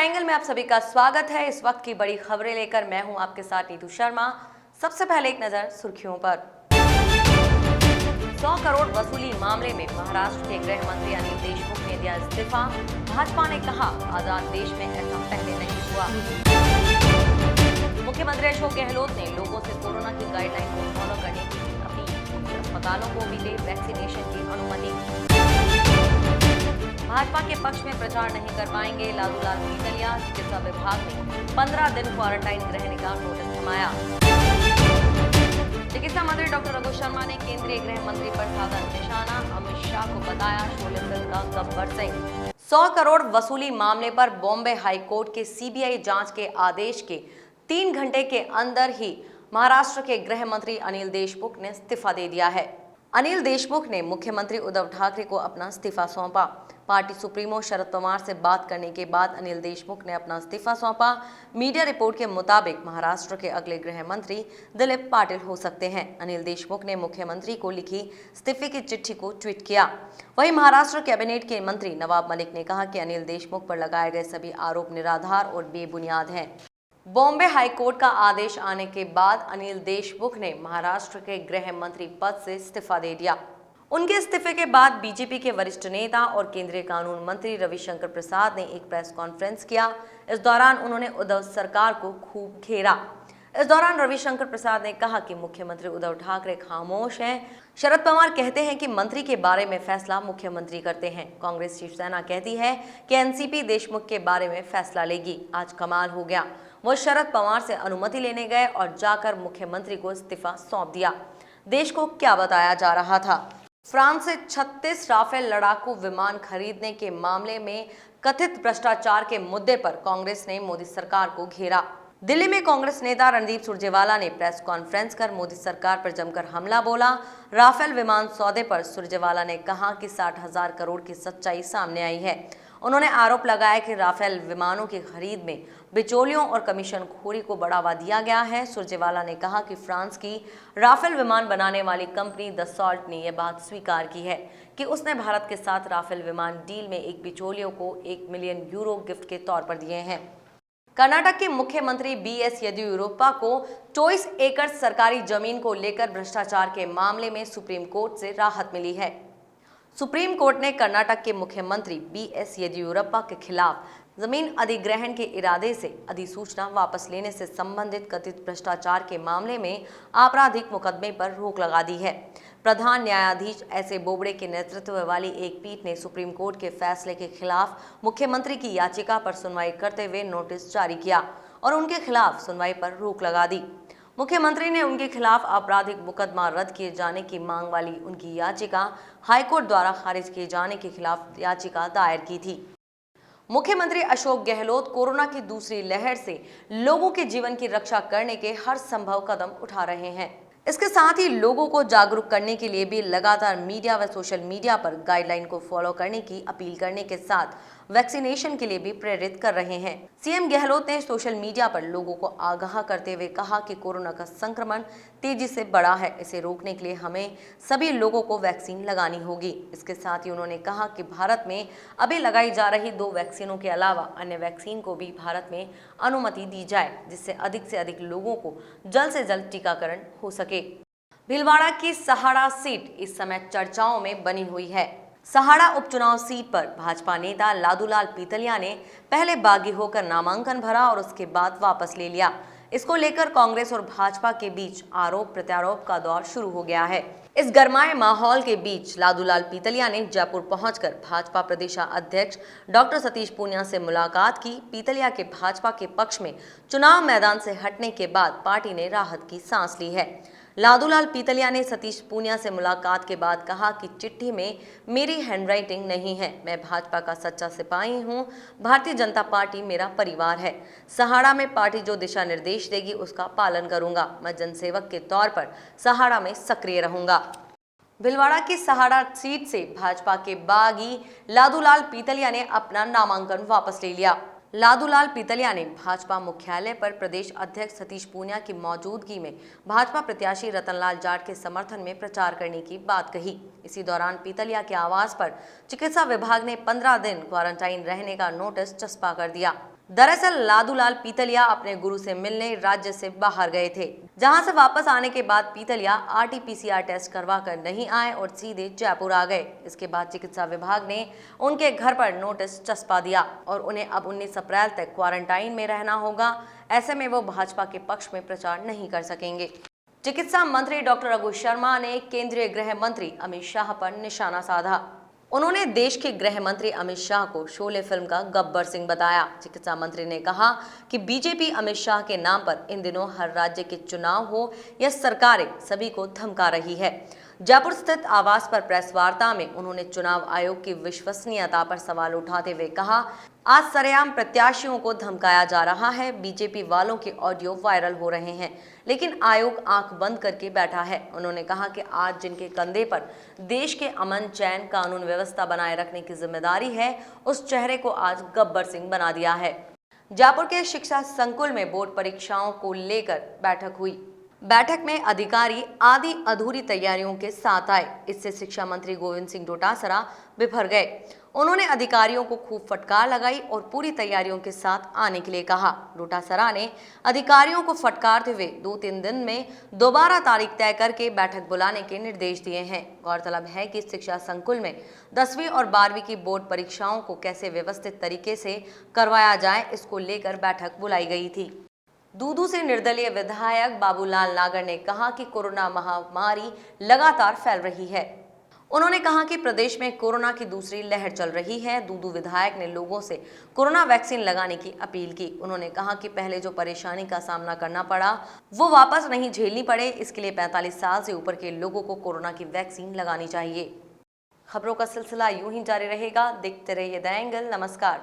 Angle में आप सभी का स्वागत है। इस वक्त की बड़ी खबरें लेकर मैं हूं आपके साथ नीतू शर्मा। सबसे पहले एक नजर सुर्खियों पर। 100 करोड़ वसूली मामले में महाराष्ट्र के गृह मंत्री अनिल देशमुख ने दिया इस्तीफा। भाजपा ने कहा, आजाद देश में ऐसा पहले नहीं हुआ। मुख्यमंत्री अशोक गहलोत ने लोगों से कोरोना की गाइडलाइन को फॉलो करने की अपील। अस्पतालों को मिले वैक्सीनेशन की अनुमति। भाजपा के पक्ष में प्रचार नहीं कर पाएंगे लालूलाल पीतलिया। चिकित्सा विभाग ने 15 दिन क्वारंटाइन रहने का नोटिस थमाया। चिकित्सा मंत्री डॉक्टर रघु शर्मा ने केंद्रीय गृह मंत्री पर साधा निशाना। अमित शाह को बताया शोले फिल्म का गब्बर सिंह। 100 करोड़ वसूली मामले पर बॉम्बे हाई कोर्ट के सीबीआई जांच के आदेश के 3 घंटे के अंदर ही महाराष्ट्र के गृह मंत्री अनिल देशमुख ने इस्तीफा दे दिया है। अनिल देशमुख ने मुख्यमंत्री उद्धव ठाकरे को अपना इस्तीफा सौंपा। पार्टी सुप्रीमो शरद पवार से बात करने के बाद अनिल देशमुख ने अपना इस्तीफा सौंपा। मीडिया रिपोर्ट के मुताबिक महाराष्ट्र के अगले गृह मंत्री दिलीप पाटिल हो सकते हैं। अनिल देशमुख ने मुख्यमंत्री को लिखी इस्तीफे की चिट्ठी को ट्वीट किया। वहीं महाराष्ट्र कैबिनेट के मंत्री नवाब मलिक ने कहा कि अनिल देशमुख पर लगाए गए सभी आरोप निराधार और बेबुनियाद हैं। बॉम्बे हाई कोर्ट का आदेश आने के बाद अनिल देशमुख ने महाराष्ट्र के गृह मंत्री पद से इस्तीफा दे दिया। उनके इस्तीफे के बाद बीजेपी के वरिष्ठ नेता और केंद्रीय कानून मंत्री रविशंकर प्रसाद ने एक प्रेस कॉन्फ्रेंस किया। इस दौरान उन्होंने उद्धव सरकार को खूब घेरा। इस दौरान रविशंकर प्रसाद ने कहा कि मुख्यमंत्री उद्धव ठाकरे खामोश हैं। शरद पवार कहते हैं कि मंत्री के बारे में फैसला मुख्यमंत्री करते हैं। कांग्रेस शिवसेना कहती है कि एनसीपी देशमुख के बारे में फैसला लेगी। आज कमाल हो गया, वो शरद पवार से अनुमति लेने गए और जाकर मुख्यमंत्री को इस्तीफा सौंप दिया। देश को क्या बताया जा रहा था। फ्रांस से 36 राफेल लड़ाकू विमान खरीदने के मामले में कथित भ्रष्टाचार के मुद्दे पर कांग्रेस ने मोदी सरकार को घेरा। दिल्ली में कांग्रेस नेता रणदीप सुरजेवाला ने प्रेस कॉन्फ्रेंस कर मोदी सरकार पर जमकर हमला बोला। राफेल विमान सौदे पर सुरजेवाला ने कहा कि 60,000 करोड़ की सच्चाई सामने आई है। उन्होंने आरोप लगाया कि राफेल विमानों की खरीद में बिचौलियों और कमीशन खोरी को बढ़ावा दिया गया है। सुरजेवाला ने कहा कि फ्रांस की राफेल विमान बनाने वाली कंपनी दसॉल्ट ने यह बात स्वीकार की है कि उसने भारत के साथ राफेल विमान डील में एक बिचौलियों को 1 मिलियन यूरो गिफ्ट के तौर पर दिए हैं। कर्नाटक के मुख्यमंत्री बीएस येदियुरप्पा को 24 एकड़ सरकारी जमीन को लेकर भ्रष्टाचार के मामले में सुप्रीम कोर्ट से राहत मिली है। सुप्रीम कोर्ट ने कर्नाटक के मुख्यमंत्री बीएस येदियुरप्पा के खिलाफ जमीन अधिग्रहण के इरादे से अधिसूचना वापस लेने से संबंधित कथित भ्रष्टाचार के मामले में आपराधिक मुकदमे पर रोक लगा दी है। प्रधान न्यायाधीश एस ए बोबड़े के नेतृत्व वाली एक पीठ ने सुप्रीम कोर्ट के फैसले के खिलाफ मुख्यमंत्री की याचिका पर सुनवाई करते हुए नोटिस जारी किया और उनके खिलाफ सुनवाई पर रोक लगा दी। मुख्यमंत्री ने उनके खिलाफ आपराधिक मुकदमा रद्द किए जाने की मांग वाली उनकी याचिका हाईकोर्ट द्वारा खारिज किए जाने के खिलाफ याचिका दायर की थी। मुख्यमंत्री अशोक गहलोत कोरोना की दूसरी लहर से लोगों के जीवन की रक्षा करने के हर संभव कदम उठा रहे हैं। इसके साथ ही लोगों को जागरूक करने के लिए भी लगातार मीडिया व सोशल मीडिया पर गाइडलाइन को फॉलो करने की अपील करने के साथ वैक्सीनेशन के लिए भी प्रेरित कर रहे हैं। सीएम गहलोत ने सोशल मीडिया पर लोगों को आगाह करते हुए कहा कि कोरोना का संक्रमण तेजी से बढ़ा है। इसे रोकने के लिए हमें सभी लोगों को वैक्सीन लगानी होगी। इसके साथ ही उन्होंने कहा कि भारत में अभी लगाई जा रही 2 वैक्सीनों के अलावा अन्य वैक्सीन को भी भारत में अनुमति दी जाए, जिससे अधिक से अधिक लोगों को जल्द से जल्द टीकाकरण हो सके। भीलवाड़ा की सहाड़ा सीट इस समय चर्चाओं में बनी हुई है। सहाड़ा उपचुनाव सीट पर भाजपा नेता लालूलाल पीतलिया ने पहले बागी होकर नामांकन भरा और उसके बाद वापस ले लिया। इसको लेकर कांग्रेस और भाजपा के बीच आरोप प्रत्यारोप का दौर शुरू हो गया है। इस गरमाए माहौल के बीच लालूलाल पीतलिया ने जयपुर पहुंचकर भाजपा प्रदेशाध्यक्ष डॉक्टर सतीश पूनिया से मुलाकात की। पीतलिया के भाजपा के पक्ष में चुनाव मैदान से हटने के बाद पार्टी ने राहत की सांस ली है। लालूलाल पीतलिया ने सतीश पूनिया से मुलाकात के बाद कहा कि चिट्ठी में मेरी हैंडराइटिंग नहीं है। मैं भाजपा का सच्चा सिपाही हूं। भारतीय जनता पार्टी मेरा परिवार है। सहाड़ा में पार्टी जो दिशा निर्देश देगी उसका पालन करूंगा। मैं जनसेवक के तौर पर सहाड़ा में सक्रिय रहूंगा। भीलवाड़ा की सहाड़ा सीट से भाजपा के बागी लालूलाल पीतलिया ने अपना नामांकन वापस ले लिया। लालूलाल पीतलिया ने भाजपा मुख्यालय पर प्रदेश अध्यक्ष सतीश पूनिया की मौजूदगी में भाजपा प्रत्याशी रतनलाल जाट के समर्थन में प्रचार करने की बात कही। इसी दौरान पीतलिया के आवास पर चिकित्सा विभाग ने 15 दिन क्वारंटाइन रहने का नोटिस चस्पा कर दिया। दरअसल लादूलाल पीतलिया अपने गुरु से मिलने राज्य से बाहर गए थे, जहां से वापस आने के बाद पीतलिया आरटी-पीसीआर टेस्ट करवा कर नहीं आए और सीधे जयपुर आ गए। इसके बाद चिकित्सा विभाग ने उनके घर पर नोटिस चस्पा दिया और उन्हें अब 19 अप्रैल तक क्वारंटाइन में रहना होगा। ऐसे में वो भाजपा के पक्ष में प्रचार नहीं कर सकेंगे। चिकित्सा मंत्री डॉक्टर रघु शर्मा ने केंद्रीय गृह मंत्री अमित शाह पर निशाना साधा। उन्होंने देश के गृह मंत्री अमित शाह को शोले फिल्म का गब्बर सिंह बताया। चिकित्सा मंत्री ने कहा कि बीजेपी अमित शाह के नाम पर इन दिनों हर राज्य के चुनाव हो या सरकारें सभी को धमका रही है। जयपुर स्थित आवास पर प्रेस वार्ता में उन्होंने चुनाव आयोग की विश्वसनीयता पर सवाल उठाते हुए कहा, आज सरेआम प्रत्याशियों को धमकाया जा रहा है। बीजेपी वालों के ऑडियो वायरल हो रहे हैं, लेकिन आयोग आंख बंद करके बैठा है। उन्होंने कहा कि आज जिनके कंधे पर देश के अमन चैन कानून व्यवस्था बनाए रखने की जिम्मेदारी है, उस चेहरे को आज गब्बर सिंह बना दिया है। जयपुर के शिक्षा संकुल में बोर्ड परीक्षाओं को लेकर बैठक हुई। बैठक में अधिकारी आधी अधूरी तैयारियों के साथ आए। इससे शिक्षा मंत्री गोविंद सिंह डोटासरा बिफर गए। उन्होंने अधिकारियों को खूब फटकार लगाई और पूरी तैयारियों के साथ आने के लिए कहा। डोटासरा ने अधिकारियों को फटकारते हुए 2-3 दिन में दोबारा तारीख तय करके बैठक बुलाने के निर्देश दिए हैं। गौरतलब है कि शिक्षा संकुल में 10वीं और 12वीं की बोर्ड परीक्षाओं को कैसे व्यवस्थित तरीके से करवाया जाए, इसको लेकर बैठक बुलाई गई थी। दूदू से निर्दलीय विधायक बाबूलाल नागर ने कहा कि कोरोना महामारी लगातार फैल रही है। उन्होंने कहा कि प्रदेश में कोरोना की दूसरी लहर चल रही है। दूदू विधायक ने लोगों से कोरोना वैक्सीन लगाने की अपील की। उन्होंने कहा कि पहले जो परेशानी का सामना करना पड़ा वो वापस नहीं झेलनी पड़े, इसके लिए 45 साल से ऊपर के लोगों को कोरोना की वैक्सीन लगानी चाहिए। खबरों का सिलसिला यूं ही जारी रहेगा। देखते रहिए द एंगल। नमस्कार।